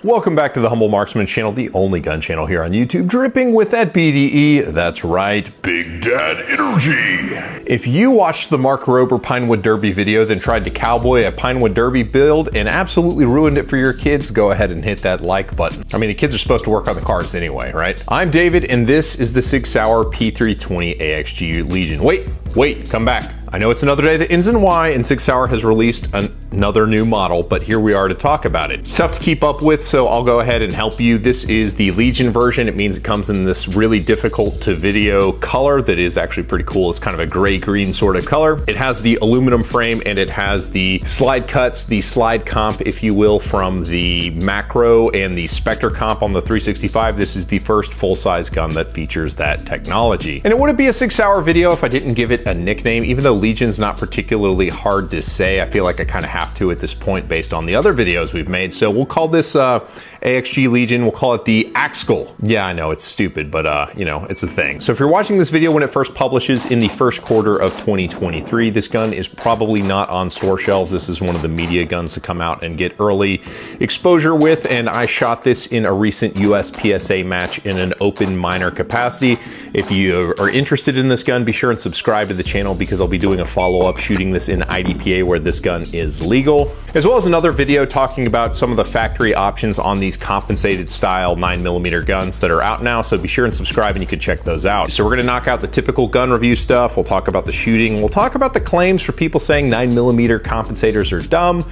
Welcome back to the Humble Marksman channel, the only gun channel here on YouTube, dripping with that BDE. That's right, Big Dad Energy. If you watched the Mark Rober Pinewood Derby video, then tried to cowboy a Pinewood Derby build and absolutely ruined it for your kids, go ahead and hit that like button. I mean, the kids are supposed to work on the cars anyway, right? I'm David, and this is the SIG Sauer P320 AXG Legion. Wait, come back. I know it's another day that ends in Y, and SIG Sauer has released another new model, but here we are to talk about it. It's tough to keep up with, so I'll go ahead and help you. This is the Legion version. It means it comes in this really difficult to video color that is actually pretty cool. It's kind of a gray-green sort of color. It has the aluminum frame, and it has the slide cuts, the slide comp, if you will, from the Macro and the Spectre comp on the 365. This is the first full-size gun that features that technology. And it wouldn't be a SIG Sauer video if I didn't give it a nickname, even though Legion's not particularly hard to say. I feel like I kind of have to at this point based on the other videos we've made. So we'll call this AXG Legion. We'll call it the AXIL. Yeah, I know it's stupid, but you know, it's a thing. So if you're watching this video when it first publishes in the first quarter of 2023, this gun is probably not on store shelves. This is one of the media guns to come out and get early exposure with, and I shot this in a recent US PSA match in an open minor capacity. If you are interested in this gun, be sure and subscribe to the channel because I'll be doing a follow-up shooting this in IDPA where this gun is legal, as well as another video talking about some of the factory options on these compensated style 9mm guns that are out now. So be sure and subscribe and you can check those out. So we're gonna knock out the typical gun review stuff. We'll talk about the shooting. We'll talk about the claims for people saying 9mm compensators are dumb.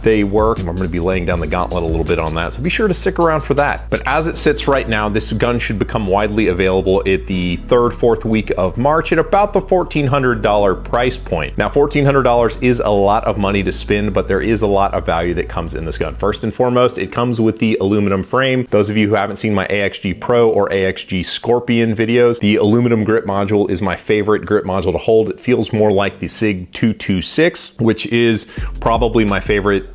They work. I'm gonna be laying down the gauntlet a little bit on that. So be sure to stick around for that. But as it sits right now, this gun should become widely available at the 3rd, 4th week of March at about the $1,400 price point. Now, $1,400 is a lot of money to spend, but there is a lot of value that comes in this gun. First and foremost, it comes with the aluminum frame. Those of you who haven't seen my AXG Pro or AXG Scorpion videos, the aluminum grip module is my favorite grip module to hold. It feels more like the SIG 226, which is probably my favorite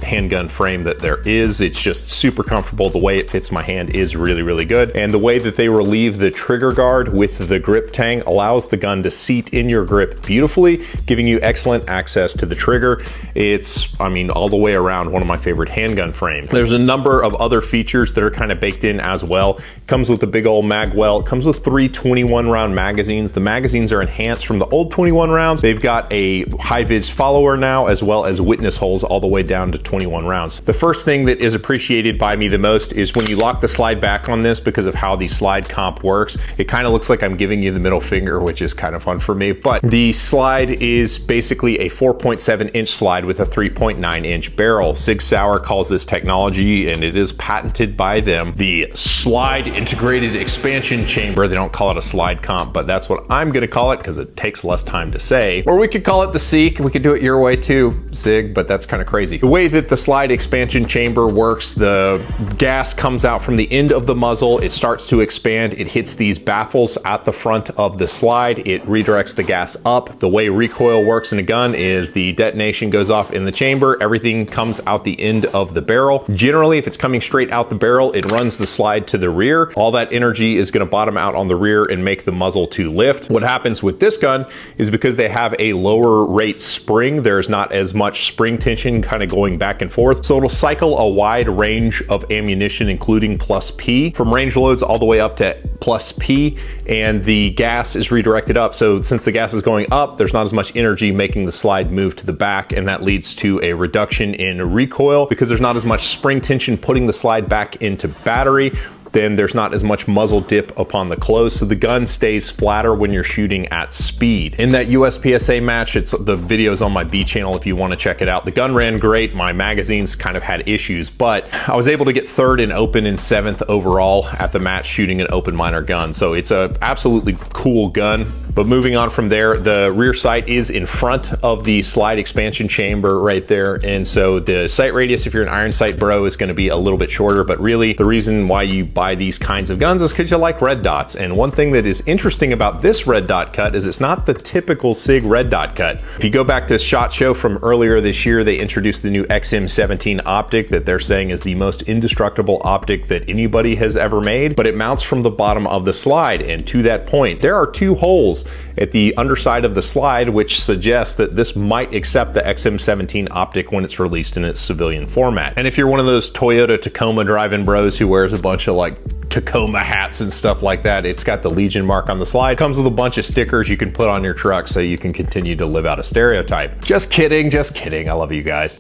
handgun frame that there is. It's just super comfortable. The way it fits my hand is really, really good. And the way that they relieve the trigger guard with the grip tang allows the gun to seat in your grip beautifully, giving you excellent access to the trigger. It's, I mean, all the way around one of my favorite handgun frames. There's a number of other features that are kind of baked in as well. It comes with a big old mag well. It comes with 3 21 round magazines. The magazines are enhanced from the old 21 rounds. They've got a high-vis follower now, as well as witness holes all the way down to 21 rounds. The first thing that is appreciated by me the most is when you lock the slide back on this, because of how the slide comp works, it kind of looks like I'm giving you the middle finger, which is kind of fun for me. But the slide is basically a 4.7 inch slide with a 3.9 inch barrel. SIG Sauer calls this technology, and it is patented by them, the slide integrated expansion chamber. They don't call it a slide comp, but that's what I'm gonna call it because it takes less time to say. Or we could call it the SIG. We could do it your way too, SIG, but that's kind of crazy. The way that the slide expansion chamber works, the gas comes out from the end of the muzzle, it starts to expand, it hits these baffles at the front of the slide, it redirects the gas up. The way recoil works in a gun is the detonation goes off in the chamber, everything comes out the end of the barrel. Generally, if it's coming straight out the barrel, it runs the slide to the rear. All that energy is going to bottom out on the rear and make the muzzle to lift. What happens with this gun is because they have a lower rate spring, there's not as much spring tension kind of going back and forth. So it'll cycle a wide range of ammunition, including plus P, from range loads all the way up to plus P, and the gas is redirected up. So since the gas is going up, there's not as much energy making the slide move to the back, and that leads to a reduction in recoil because there's not as much spring tension putting the slide back into battery. Then there's not as much muzzle dip upon the close, so the gun stays flatter when you're shooting at speed. In that US PSA match, the video's on my B channel if you want to check it out. The gun ran great, my magazines kind of had issues, but I was able to get 3rd in open and 7th overall at the match shooting an open minor gun, so it's a absolutely cool gun. But moving on from there, the rear sight is in front of the slide expansion chamber right there, and so the sight radius, if you're an iron sight bro, is going to be a little bit shorter, but really the reason why you buy these kinds of guns is because you like red dots. And one thing that is interesting about this red dot cut is it's not the typical SIG red dot cut. If you go back to SHOT Show from earlier this year, they introduced the new XM17 optic that they're saying is the most indestructible optic that anybody has ever made, but it mounts from the bottom of the slide. And to that point, there are 2 holes at the underside of the slide, which suggests that this might accept the XM17 optic when it's released in its civilian format. And if you're one of those Toyota Tacoma driving bros who wears a bunch of like Tacoma hats and stuff like that, it's got the Legion mark on the slide. Comes with a bunch of stickers you can put on your truck so you can continue to live out a stereotype. Just kidding, just kidding. I love you guys.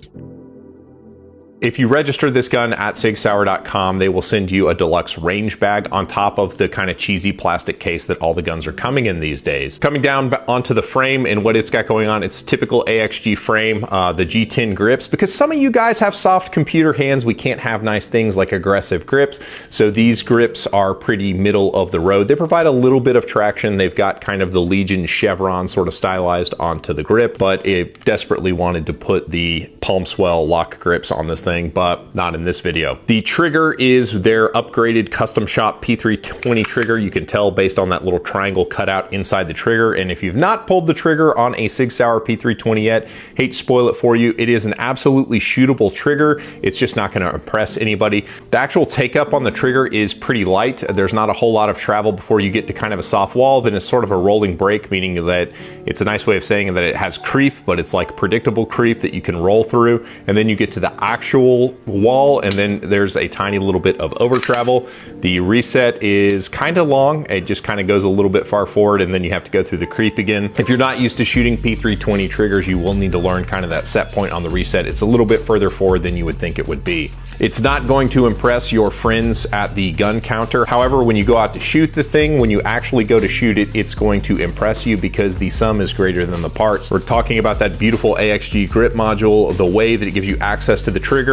If you register this gun at sigsauer.com, they will send you a deluxe range bag on top of the kind of cheesy plastic case that all the guns are coming in these days. Coming down onto the frame and what it's got going on, it's typical AXG frame, the G10 grips, because some of you guys have soft computer hands. We can't have nice things like aggressive grips. So these grips are pretty middle of the road. They provide a little bit of traction. They've got kind of the Legion chevron sort of stylized onto the grip, but it desperately wanted to put the palm swell lock grips on this thing, but not in this video. The trigger is their upgraded custom shop P320 trigger. You can tell based on that little triangle cutout inside the trigger. And if you've not pulled the trigger on a SIG Sauer P320 yet, hate to spoil it for you, it is an absolutely shootable trigger. It's just not going to impress anybody. The actual take up on the trigger is pretty light. There's not a whole lot of travel before you get to kind of a soft wall. Then it's sort of a rolling break, meaning that it's a nice way of saying that it has creep, but it's like predictable creep that you can roll through. And then you get to the actual wall, and then there's a tiny little bit of over travel. The reset is kind of long. It just kind of goes a little bit far forward, and then you have to go through the creep again. If you're not used to shooting P320 triggers, you will need to learn kind of that set point on the reset. It's a little bit further forward than you would think it would be. It's not going to impress your friends at the gun counter. However, when you go out to shoot the thing, when you actually go to shoot it, it's going to impress you because the sum is greater than the parts. We're talking about that beautiful AXG grip module, the way that it gives you access to the trigger.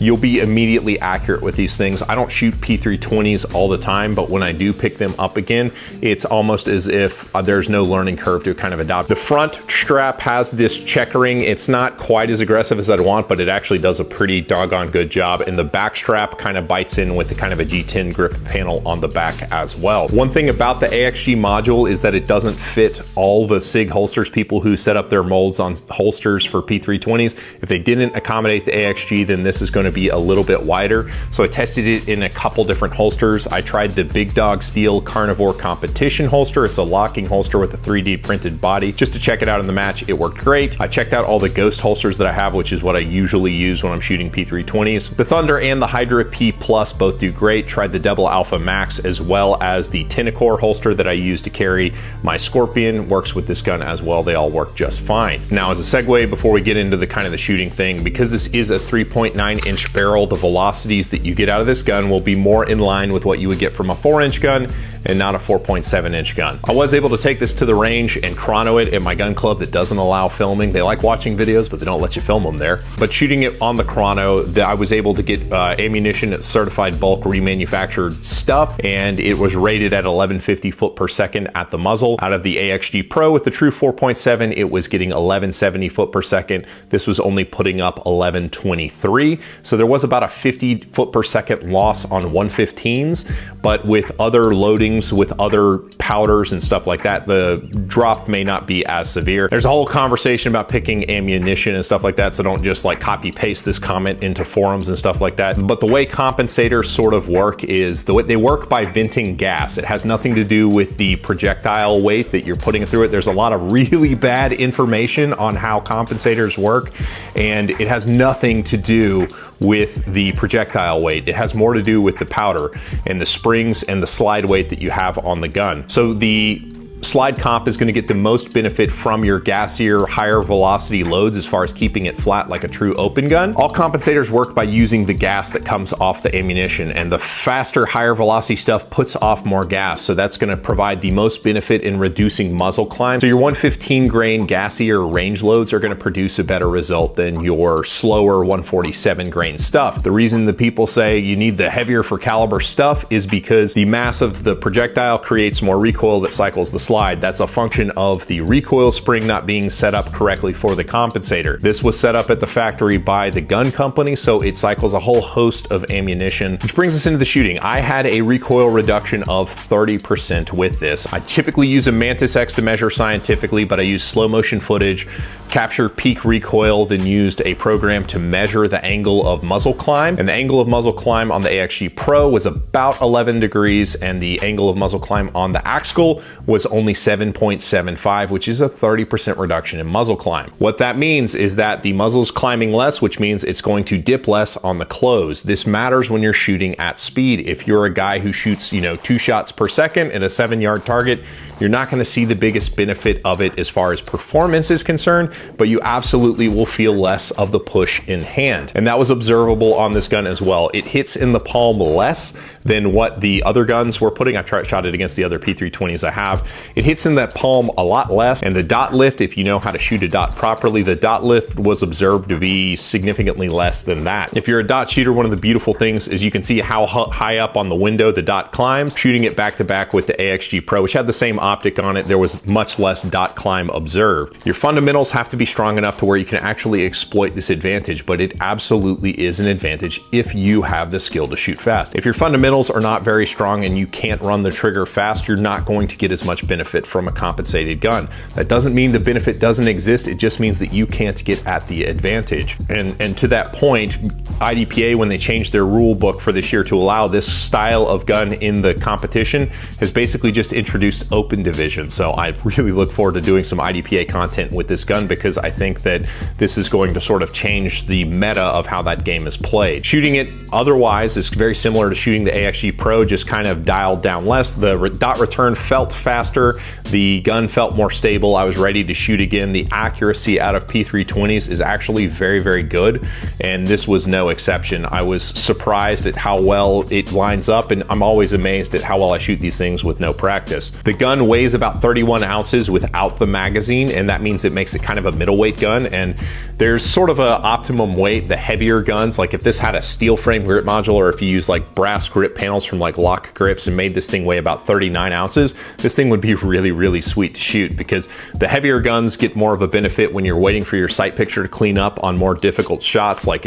You'll be immediately accurate with these things. I don't shoot P320s all the time, but when I do pick them up again, it's almost as if there's no learning curve to kind of adopt. The front strap has this checkering. It's not quite as aggressive as I'd want, but it actually does a pretty doggone good job. And the back strap kind of bites in with the kind of a G10 grip panel on the back as well. One thing about the AXG module is that it doesn't fit all the SIG holsters. People who set up their molds on holsters for P320s, if they didn't accommodate the AXG, then this is going to be a little bit wider. So I tested it in a couple different holsters. I tried the Big Dog Steel Carnivore Competition holster. It's a locking holster with a 3D printed body. Just to check it out in the match, it worked great. I checked out all the Ghost holsters that I have, which is what I usually use when I'm shooting P320s. The Thunder and the Hydra P Plus both do great. Tried the Double Alpha Max as well as the Tinacore holster that I use to carry my Scorpion. Works with this gun as well. They all work just fine. Now, as a segue before we get into the kind of the shooting thing, because this is a 3.9-inch barrel, the velocities that you get out of this gun will be more in line with what you would get from a 4-inch gun and not a 4.7-inch gun. I was able to take this to the range and chrono it at my gun club that doesn't allow filming. They like watching videos, but they don't let you film them there. But shooting it on the chrono, I was able to get ammunition at certified bulk remanufactured stuff, and it was rated at 1150 foot per second at the muzzle. Out of the AXG Pro with the true 4.7, it was getting 1170 foot per second. This was only putting up 1123. So there was about a 50 foot per second loss on 115s, but with other loadings, with other powders and stuff like that, the drop may not be as severe. There's a whole conversation about picking ammunition and stuff like that, so don't just like copy paste this comment into forums and stuff like that. But the way compensators sort of work is the way they work by venting gas. It has nothing to do with the projectile weight that you're putting through it. There's a lot of really bad information on how compensators work, and it has nothing to do with the projectile weight. It has more to do with the powder and the springs and the slide weight that you have on the gun. So the slide comp is going to get the most benefit from your gassier, higher velocity loads as far as keeping it flat like a true open gun. All compensators work by using the gas that comes off the ammunition, and the faster, higher velocity stuff puts off more gas, so that's going to provide the most benefit in reducing muzzle climb. So your 115 grain gassier range loads are going to produce a better result than your slower 147 grain stuff. The reason that people say you need the heavier for caliber stuff is because the mass of the projectile creates more recoil that cycles the slide. That's a function of the recoil spring not being set up correctly for the compensator. This was set up at the factory by the gun company, so it cycles a whole host of ammunition, which brings us into the shooting. I had a recoil reduction of 30% with this. I typically use a Mantis X to measure scientifically, but I use slow motion footage, capture peak recoil, then used a program to measure the angle of muzzle climb. And the angle of muzzle climb on the AXG Pro was about 11 degrees, and the angle of muzzle climb on the AXIL was only 7.75, which is a 30% reduction in muzzle climb. What that means is that the muzzle's climbing less, which means it's going to dip less on the close. This matters when you're shooting at speed. If you're a guy who shoots, 2 shots per second at a 7-yard target, you're not going to see the biggest benefit of it as far as performance is concerned, but you absolutely will feel less of the push in hand. And that was observable on this gun as well. It hits in the palm less than what the other guns were putting. I've shot it against the other P320s I have. It hits in that palm a lot less, and the dot lift, if you know how to shoot a dot properly, the dot lift was observed to be significantly less than that. If you're a dot shooter, one of the beautiful things is you can see how high up on the window the dot climbs. Shooting it back to back with the AXG Pro, which had the same optic on it, there was much less dot climb observed. Your fundamentals have to be strong enough to where you can actually exploit this advantage, but it absolutely is an advantage if you have the skill to shoot fast. If your fundamentals are not very strong and you can't run the trigger fast, you're not going to get as much benefit from a compensated gun. That doesn't mean the benefit doesn't exist, it just means that you can't get at the advantage. And to that point, IDPA, when they changed their rule book for this year to allow this style of gun in the competition, has basically just introduced open division. So I really look forward to doing some IDPA content with this gun, because I think that this is going to sort of change the meta of how that game is played. Shooting it otherwise is very similar to shooting the AXG Pro, just kind of dialed down less. The dot return felt faster, the gun felt more stable, I was ready to shoot again. The accuracy out of P320s is actually very, very good, and this was no exception. I was surprised at how well it lines up, and I'm always amazed at how well I shoot these things with no practice. The gun weighs about 31 ounces without the magazine, and that means it makes it kind of a middleweight gun, and there's sort of an optimum weight. The heavier guns, like if this had a steel frame grip module, or if you use like brass grip panels from like Lock Grips and made this thing weigh about 39 ounces, this thing would be really, really sweet to shoot, because the heavier guns get more of a benefit when you're waiting for your sight picture to clean up on more difficult shots. Like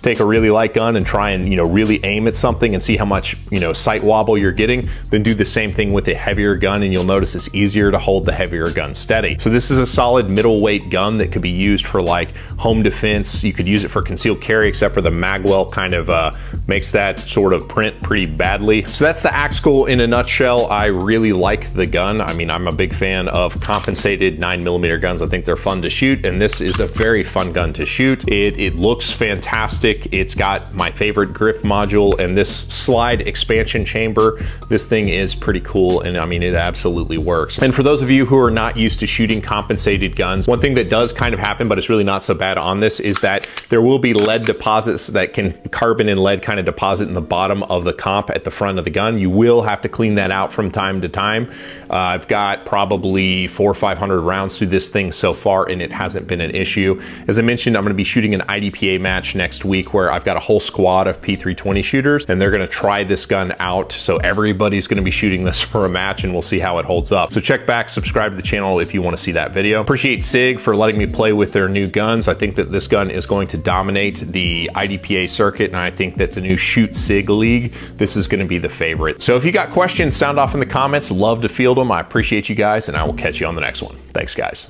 take a really light gun and try and, really aim at something and see how much, sight wobble you're getting, then do the same thing with a heavier gun, and you'll notice it's easier to hold the heavier gun steady. So this is a solid middleweight gun that could be used for like home defense. You could use it for concealed carry, except for the magwell kind of makes that sort of print pretty badly. So that's the AXIL in a nutshell. I really like the gun. I mean, I'm a big fan of compensated 9mm guns. I think they're fun to shoot, and this is a very fun gun to shoot. It looks fantastic. It's got my favorite grip module and this slide expansion chamber. This thing is pretty cool, and I mean, it absolutely works. And for those of you who are not used to shooting compensated guns, one thing that does kind of happen, but it's really not so bad on this, is that there will be lead deposits that can carbon and lead kind of deposit in the bottom of the comp at the front of the gun. You will have to clean that out from time to time. I've got probably 400 or 500 rounds through this thing so far, and it hasn't been an issue. As I mentioned, I'm going to be shooting an IDPA match next week where I've got a whole squad of P320 shooters, and they're going to try this gun out. So everybody's going to be shooting this for a match, and we'll see how it holds up. So check back, subscribe to the channel if you want to see that video. Appreciate SIG for letting me play with their new guns. I think that this gun is going to dominate the IDPA circuit, and I think that the new Shoot SIG League, this is going to be the favorite. So if you got questions, sound off in the comments. Love to field them. I appreciate you guys, and I will catch you on the next one. Thanks, guys.